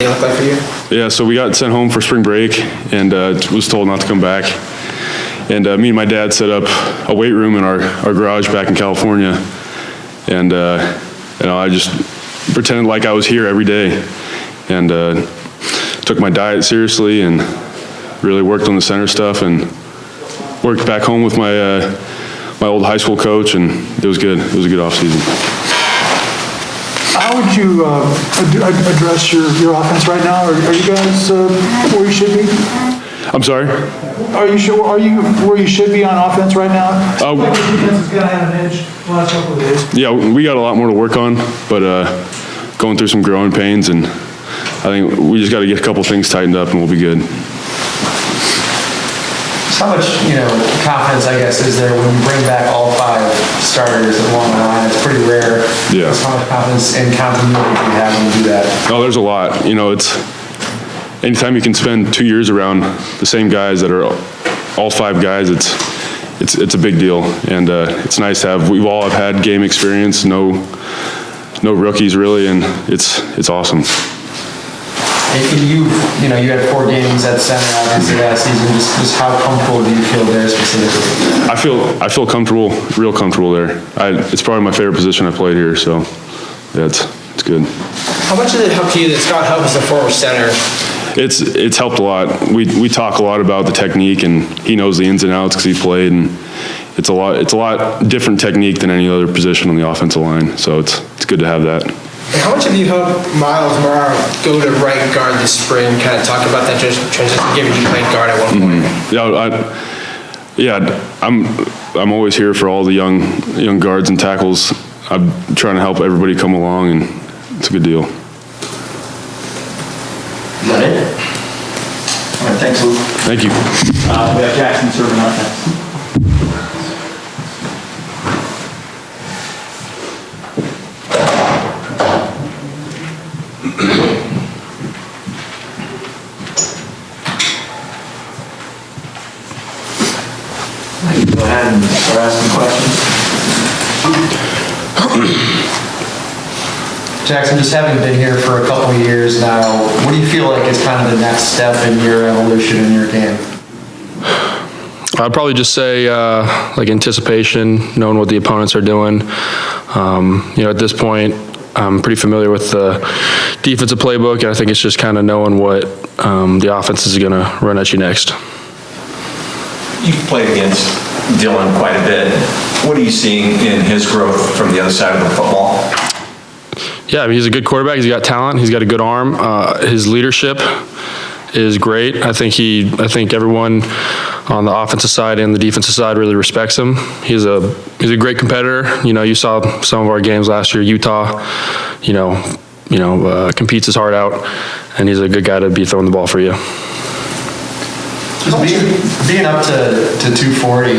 look like for you? Yeah, so we got sent home for spring break and was told not to come back. And me and my dad set up a weight room in our garage back in California. And I just pretended like I was here every day and took my diet seriously and really worked on the center stuff and worked back home with my old high school coach, and it was good. It was a good off season. How would you address your offense right now? Are you guys where you should be? I'm sorry? Are you where you should be on offense right now? Like the defense is going to have an edge the last couple of days. Yeah, we got a lot more to work on, but going through some growing pains, and I think we just got to get a couple things tightened up and we'll be good. So how much, confidence, I guess, is there when you bring back all 5 starters along the line? It's pretty rare. Yeah. How much confidence and continuity do you have when you do that? Oh, there's a lot. It's anytime you can spend 2 years around the same guys that are all 5 guys, it's a big deal, and it's nice to have. We've all had game experience, no rookies really, and it's awesome. And you had 4 games at center obviously last season. Just how comfortable do you feel there specifically? I feel comfortable, real comfortable there. It's probably my favorite position I played here, so yeah, it's good. How much did it help you that Scott Huff is a former center? It's helped a lot. We talk a lot about the technique, and he knows the ins and outs because he played, and it's a lot different technique than any other position on the offensive line. So it's good to have that. And how much have you helped Miles Morrow go to right guard this spring? Kind of talk about that transition, given you played guard at one point. I'm always here for all the young guards and tackles. I'm trying to help everybody come along, and it's a good deal. Is that it? All right, thanks, Luke. Thank you. We have Jackson Sirmon up next. Go ahead and start asking questions. Jackson, just having been here for a couple of years now, what do you feel like is kind of the next step in your evolution in your game? I'd probably just say like anticipation, knowing what the opponents are doing. At this point, I'm pretty familiar with the defensive playbook, and I think it's just kind of knowing what the offense is going to run at you next. You've played against Dylan quite a bit. What are you seeing in his growth from the other side of the football? Yeah, he's a good quarterback. He's got talent. He's got a good arm. His leadership is great. I think everyone on the offensive side and the defensive side really respects him. He's a great competitor. You saw some of our games last year. Utah, competes his heart out, and he's a good guy to be throwing the ball for you. Just being up to 240,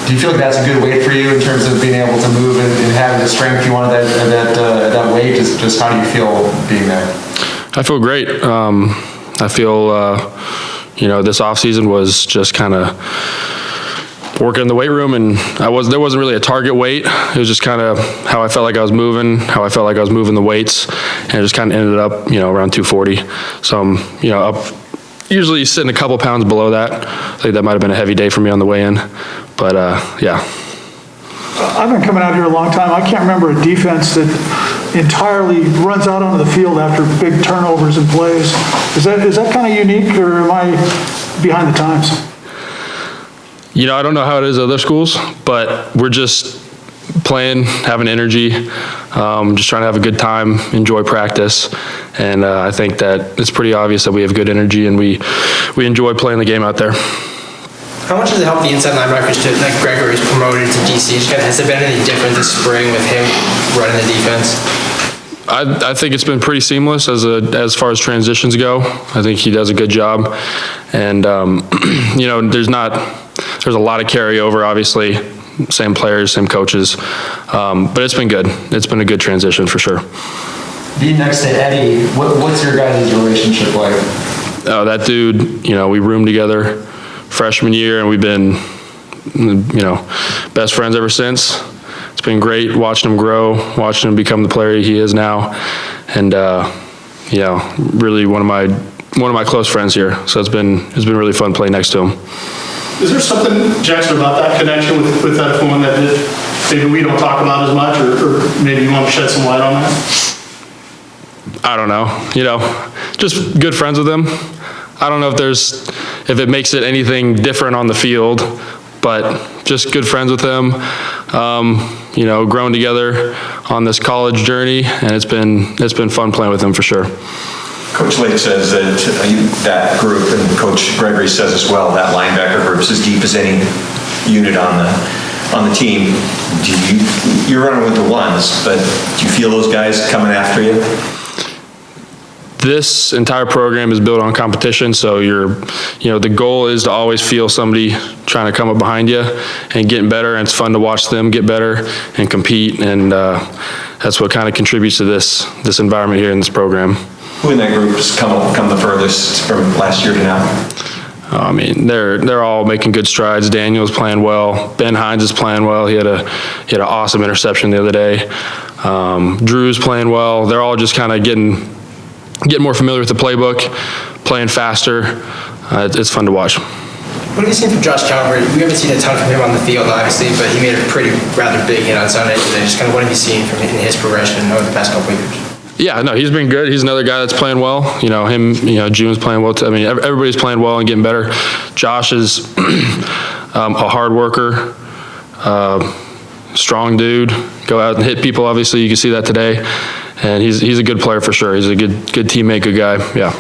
do you feel like that's a good weight for you in terms of being able to move and having the strength you want at that weight? Just how do you feel being there? I feel great. I feel, this off season was just kind of working in the weight room, and there wasn't really a target weight. It was just kind of how I felt like I was moving, the weights, and it just kind of ended up, around 240. So I'm, up, usually sitting a couple pounds below that. I think that might have been a heavy day for me on the way in, but yeah. I've been coming out here a long time. I can't remember a defense that entirely runs out onto the field after big turnovers and plays. Is that kind of unique, or am I behind the times? I don't know how it is at other schools, but we're just playing, having energy, just trying to have a good time, enjoy practice, and I think that it's pretty obvious that we have good energy and we enjoy playing the game out there. How much does it help the inside linebackers to, like Gregory's promoted to DC? Has there been any different this spring with him running the defense? I think it's been pretty seamless as far as transitions go. I think he does a good job, and there's a lot of carryover, obviously, same players, same coaches, but it's been good. It's been a good transition for sure. Being next to Eddie, what's your guys' relationship like? Oh, that dude, we roomed together freshman year, and we've been, best friends ever since. It's been great watching him grow, watching him become the player he is now, and really one of my close friends here. So it's been really fun playing next to him. Is there something, Jackson, about that connection with that phone that maybe we don't talk about as much, or maybe you want to shed some light on that? I don't know, just good friends with him. I don't know if it makes it anything different on the field, but just good friends with him. Grown together on this college journey, and it's been fun playing with him for sure. Coach Lake says that group, and Coach Gregory says as well, that linebacker group is as deep as any unit on the team. You're running with the ones, but do you feel those guys coming after you? This entire program is built on competition, so the goal is to always feel somebody trying to come up behind you and getting better, and it's fun to watch them get better and compete, and that's what kind of contributes to this environment here in this program. Who in that group has come the furthest from last year to now? I mean, they're all making good strides. Daniel's playing well. Ben Hines is playing well. He had an awesome interception the other day. Drew's playing well. They're all just kind of getting more familiar with the playbook, playing faster. It's fun to watch. What have you seen from Josh Calvert? We haven't seen a ton from him on the field, obviously, but he made a rather big hit on Sunday today. Just kind of what have you seen from in his progression over the past couple of years? Yeah, no, he's been good. He's another guy that's playing well. June's playing well too. I mean, everybody's playing well and getting better. Josh is a hard worker, strong dude. Go out and hit people, obviously. You can see that today. And he's a good player for sure. He's a good teammate, good guy, yeah.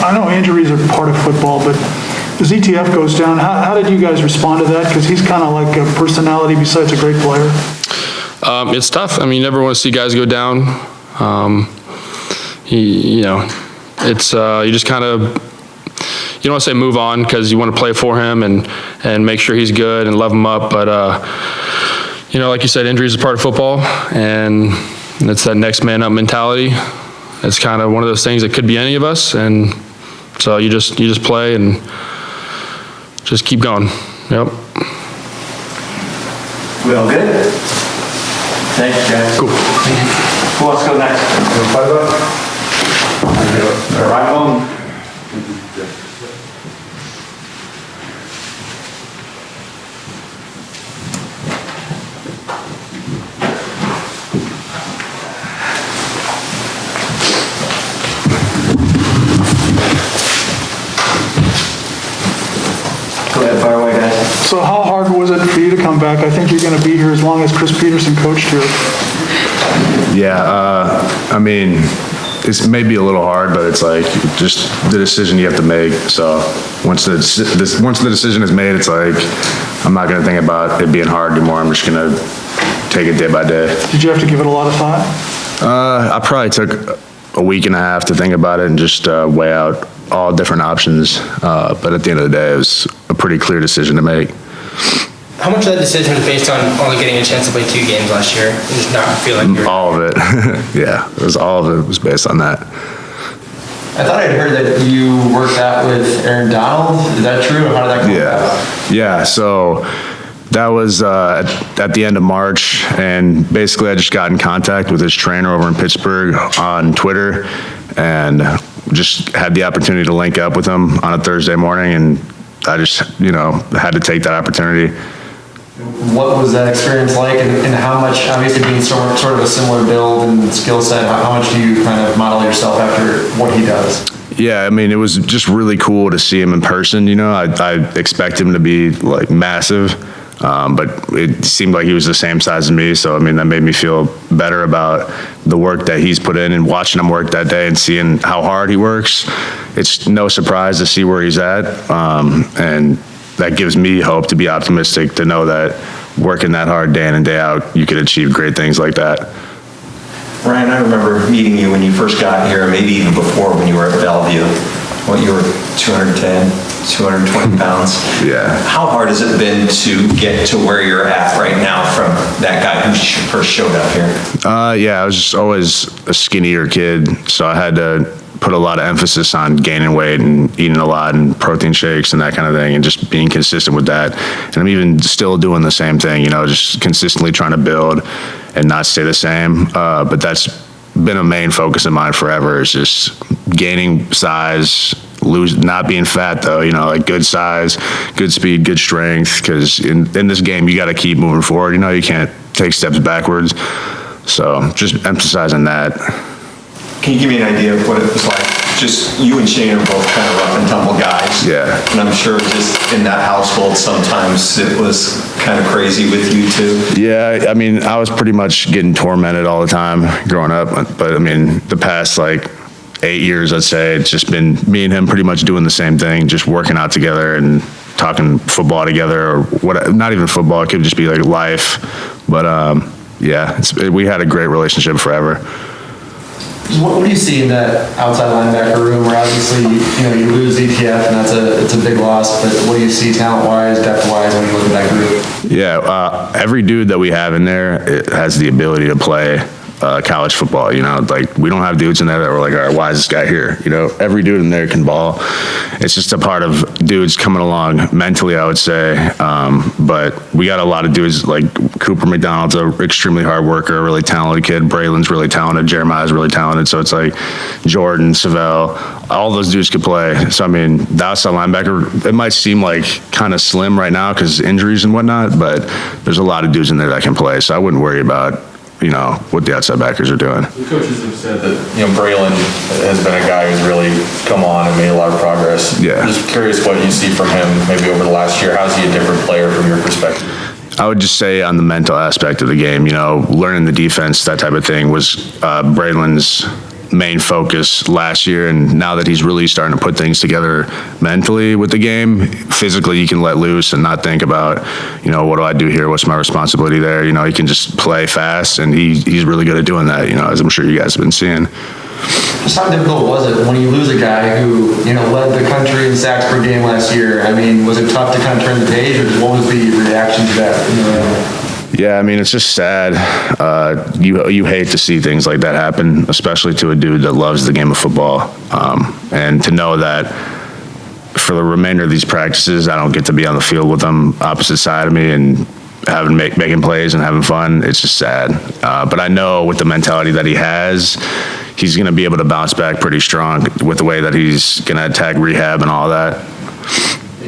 I know injuries are part of football, but as ETF goes down, how did you guys respond to that? Because he's kind of like a personality besides a great player. It's tough. I mean, you never want to see guys go down. It's you just kind of, you don't want to say move on because you want to play for him and make sure he's good and love him up. But like you said, injuries are part of football, and it's that next man up mentality. It's kind of one of those things that could be any of us, and so you just play and just keep going. Yep. We all good? Thank you, guys. Cool. Who wants to go next? All right, Bowman. Go ahead, fire away, guys. So how hard was it for you to come back? I think you're going to be here as long as Chris Peterson coached here. Yeah, I mean, it's maybe a little hard, but it's like just the decision you have to make. So once the decision is made, it's like I'm not going to think about it being hard anymore. I'm just going to take it day by day. Did you have to give it a lot of thought? I probably took a week and a half to think about it and just weigh out all different options. But at the end of the day, it was a pretty clear decision to make. How much of that decision was based on only getting a chance to play 2 games last year and just not feel like you're... All of it. Yeah, all of it was based on that. I thought I'd heard that you worked out with Aaron Donald. Is that true? How did that come about? Yeah, so that was at the end of March, and basically I just got in contact with his trainer over in Pittsburgh on Twitter, and just had the opportunity to link up with him on a Thursday morning, and I just, had to take that opportunity. What was that experience like, and how much, obviously being sort of a similar build and skill set, how much do you kind of model yourself after what he does? Yeah, I mean, it was just really cool to see him in person. I expect him to be like massive, but it seemed like he was the same size as me. So, I mean, that made me feel better about the work that he's put in, and watching him work that day and seeing how hard he works. It's no surprise to see where he's at. And that gives me hope to be optimistic, to know that working that hard day in and day out, you could achieve great things like that. Ryan, I remember meeting you when you first got here, maybe even before when you were at Bellevue. You were 210, 220 pounds. Yeah. How hard has it been to get to where you're at right now from that guy who first showed up here? Yeah, I was just always a skinnier kid, so I had to put a lot of emphasis on gaining weight and eating a lot and protein shakes and that kind of thing, and just being consistent with that. And I'm even still doing the same thing, just consistently trying to build and not stay the same. But that's been a main focus of mine forever, is just gaining size, not being fat though, like good size, good speed, good strength, because in this game you got to keep moving forward. You can't take steps backwards. So just emphasizing that. Can you give me an idea of what it was like? Just you and Shane are both kind of rough and tumble guys. Yeah. And I'm sure just in that household, sometimes it was kind of crazy with you too. Yeah, I mean, I was pretty much getting tormented all the time growing up. But I mean, the past like 8 years, I'd say, it's just been me and him pretty much doing the same thing, just working out together and talking football together, or what, not even football, it could just be like life. But yeah, we had a great relationship forever. What do you see in that outside linebacker room where obviously, you lose ETF and it's a big loss, but what do you see talent-wise, depth-wise when you look at that group? Yeah, every dude that we have in there, it has the ability to play college football, like we don't have dudes in there that were like, all right, why is this guy here? Every dude in there can ball. It's just a part of dudes coming along mentally, I would say. But we got a lot of dudes like Cooper McDonald's an extremely hard worker, really talented kid. Braylon's really talented. Jeremiah's really talented. So it's like Jordan, Savell, all those dudes could play. So I mean, the outside linebacker, it might seem like kind of slim right now because injuries and whatnot, but there's a lot of dudes in there that can play. So I wouldn't worry about what the outside backers are doing. The coaches have said that, Braylon has been a guy who's really come on and made a lot of progress. Yeah. Just curious what you see from him maybe over the last year. How's he a different player from your perspective? I would just say on the mental aspect of the game, learning the defense, that type of thing was Braylon's main focus last year, and now that he's really starting to put things together mentally with the game, physically you can let loose and not think about, what do I do here? What's my responsibility there? He can just play fast, and he's really good at doing that, as I'm sure you guys have been seeing. Just how difficult was it when you lose a guy who, led the country in sacks per game last year? I mean, was it tough to kind of turn the page, or what was the reaction to that? Yeah, I mean, it's just sad. You hate to see things like that happen, especially to a dude that loves the game of football. And to know that for the remainder of these practices, I don't get to be on the field with them opposite side of me and making plays and having fun, it's just sad. But I know with the mentality that he has, he's going to be able to bounce back pretty strong with the way that he's going to attack rehab and all that.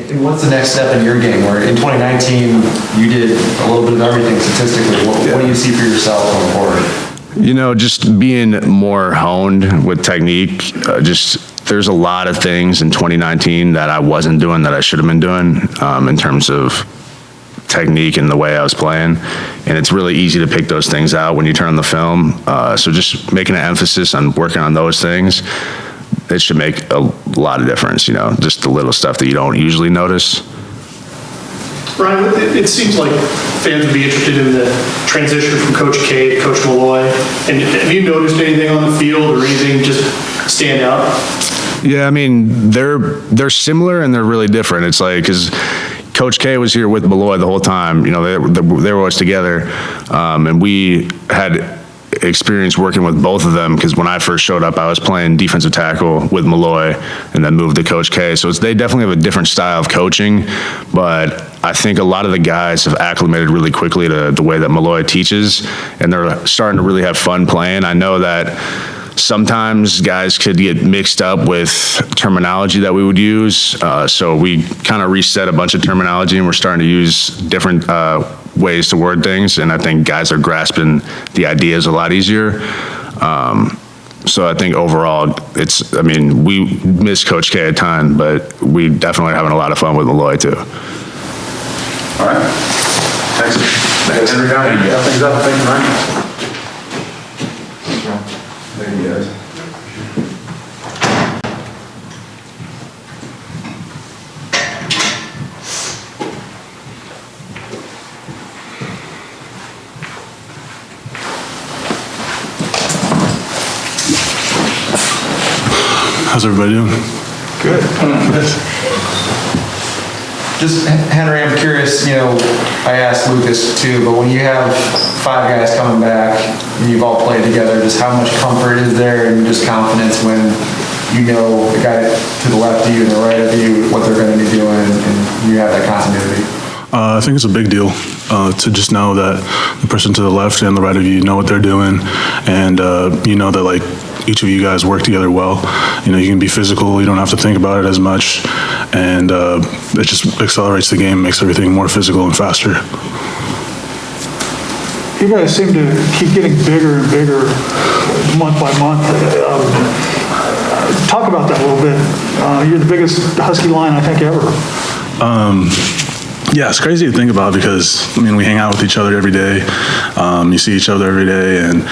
And what's the next step in your game? Where in 2019, you did a little bit of everything statistically. What do you see for yourself going forward? Just being more honed with technique. There's a lot of things in 2019 that I wasn't doing that I should have been doing in terms of technique and the way I was playing. And it's really easy to pick those things out when you turn on the film. So just making an emphasis on working on those things, it should make a lot of difference, just the little stuff that you don't usually notice. Ryan, it seems like fans would be interested in the transition from Coach K to Coach Malloy. And have you noticed anything on the field or anything just stand out? Yeah, I mean, they're similar and they're really different. It's like, because Coach K was here with Malloy the whole time. They were always together. And we had experience working with both of them, because when I first showed up, I was playing defensive tackle with Malloy and then moved to Coach K. So they definitely have a different style of coaching, but I think a lot of the guys have acclimated really quickly to the way that Malloy teaches, and they're starting to really have fun playing. I know that sometimes guys could get mixed up with terminology that we would use, so we kind of reset a bunch of terminology and we're starting to use different ways to word things, and I think guys are grasping the ideas a lot easier. So I think overall, we miss Coach K a ton, but we definitely are having a lot of fun with Malloy too. All right. Thanks. Henry, thank you. Things up. Thank you, Ryan. Thank you, guys. How's everybody doing? Good. Just, Henry, I'm curious, I asked Lucas too, but when you have 5 guys coming back and you've all played together, just how much comfort is there and just confidence when the guy to the left of you and the right of you, what they're going to be doing, and you have that continuity? I think it's a big deal to just know that the person to the left and the right of you know what they're doing, and you know that like each of you guys work together well. You know, you can be physical, you don't have to think about it as much, and it just accelerates the game, makes everything more physical and faster. You guys seem to keep getting bigger and bigger month by month. Talk about that a little bit. You're the biggest Husky line, I think, ever. Yeah, it's crazy to think about because, I mean, we hang out with each other every day. You see each other every day, and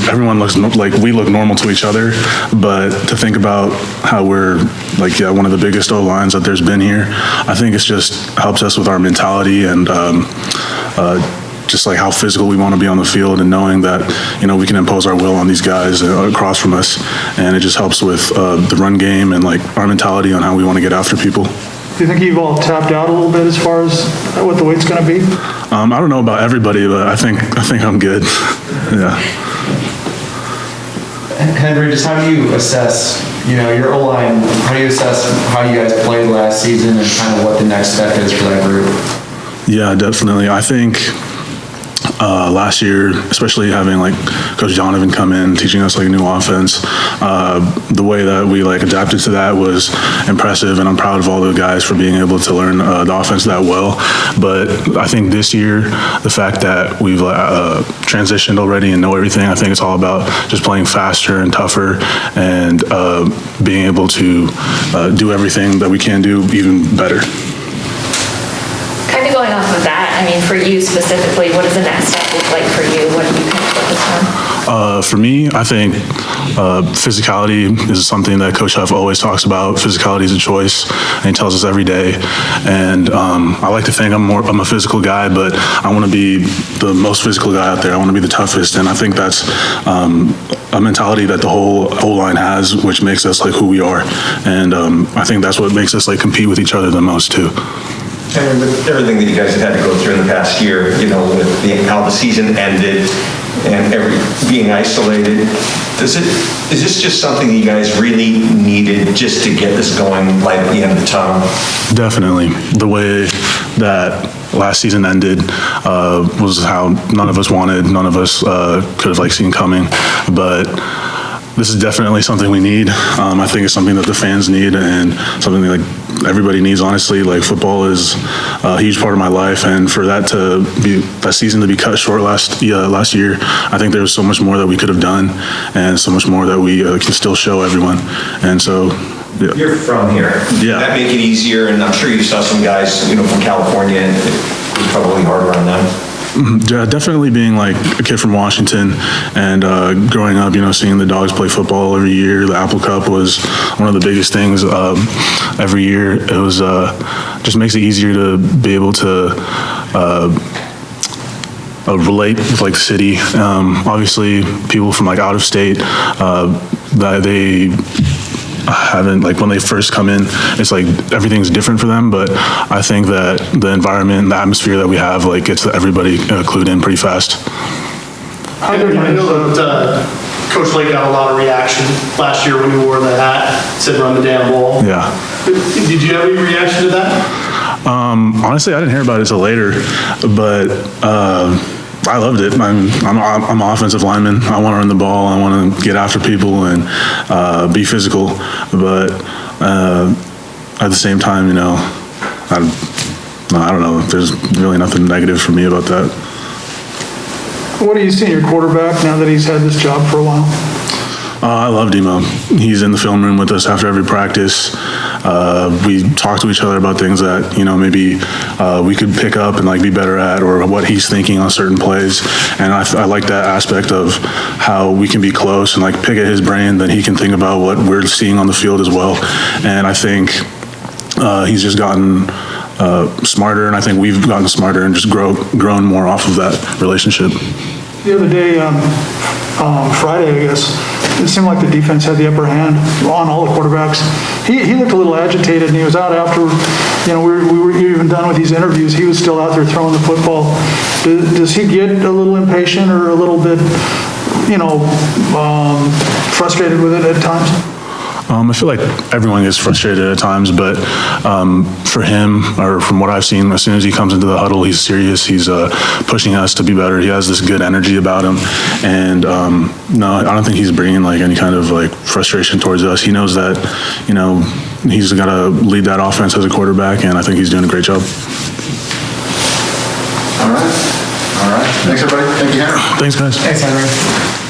everyone looks like we look normal to each other, but to think about how we're like one of the biggest O-lines that there's been here, I think it's just helps us with our mentality and just like how physical we want to be on the field, and knowing that, you know, we can impose our will on these guys across from us, and it just helps with the run game and like our mentality on how we want to get after people. Do you think you've all tapped out a little bit as far as what the weight's going to be? I don't know about everybody, but I think I'm good. Yeah. Henry, just how do you assess, you know, your O-line, how do you assess how you guys played last season and kind of what the next step is for that group? Yeah, definitely. I think last year, especially having like Coach Donovan come in, teaching us like a new offense, the way that we like adapted to that was impressive, and I'm proud of all the guys for being able to learn the offense that well. But I think this year, the fact that we've transitioned already and know everything, I think it's all about just playing faster and tougher, and being able to do everything that we can do even better. Kind of going off of that, I mean, for you specifically, what does the next step look like for you? What are you kind of focused on? For me, I think physicality is something that Coach Huff always talks about. Physicality is a choice, and he tells us every day. And I like to think I'm a physical guy, but I want to be the most physical guy out there. I want to be the toughest, and I think that's a mentality that the whole O-line has, which makes us like who we are. And I think that's what makes us like compete with each other the most too. And with everything that you guys have had to go through in the past year, you know, with how the season ended and being isolated, is this just something that you guys really needed just to get this going, light at the end of the tunnel? Definitely. The way that last season ended was how none of us wanted, none of us could have like seen coming, but this is definitely something we need. I think it's something that the fans need, and something that like everybody needs, honestly. Like, football is a huge part of my life, and for that season to be cut short last year, I think there was so much more that we could have done, and so much more that we can still show everyone. And so, yeah. You're from here. Yeah. That make it easier, and I'm sure you saw some guys, you know, from California, and it was probably harder on them. Yeah, definitely being like a kid from Washington and growing up, you know, seeing the Dogs play football every year. The Apple Cup was one of the biggest things every year. It was just makes it easier to be able to relate with like the city. Obviously, people from like out of state, that they haven't, like when they first come in, it's like everything's different for them, but I think that the environment, the atmosphere that we have, like gets everybody clued in pretty fast. I know that Coach Lake got a lot of reaction last year when you wore the hat, said run the damn ball. Yeah. Did you have any reaction to that? Honestly, I didn't hear about it until later, but I loved it. I'm an offensive lineman. I want to run the ball. I want to get after people and be physical. But at the same time, you know, I don't know. There's really nothing negative for me about that. What do you see in your quarterback now that he's had this job for a while? I loved him. He's in the film room with us after every practice. We talk to each other about things that, you know, maybe we could pick up and like be better at, or what he's thinking on certain plays. And I like that aspect of how we can be close and like pick at his brain, then he can think about what we're seeing on the field as well. And I think he's just gotten smarter, and I think we've gotten smarter and just grown more off of that relationship. The other day, Friday, I guess, it seemed like the defense had the upper hand on all the quarterbacks. He looked a little agitated, and he was out after, you know, we were even done with these interviews. He was still out there throwing the football. Does he get a little impatient or a little bit, you know, frustrated with it at times? I feel like everyone gets frustrated at times, but for him, or from what I've seen, as soon as he comes into the huddle, he's serious. He's pushing us to be better. He has this good energy about him, and no, I don't think he's bringing like any kind of like frustration towards us. He knows that, you know, he's got to lead that offense as a quarterback, and I think he's doing a great job. All right. Thanks, everybody. Thank you, Henry. Thanks, guys. Thanks, Henry.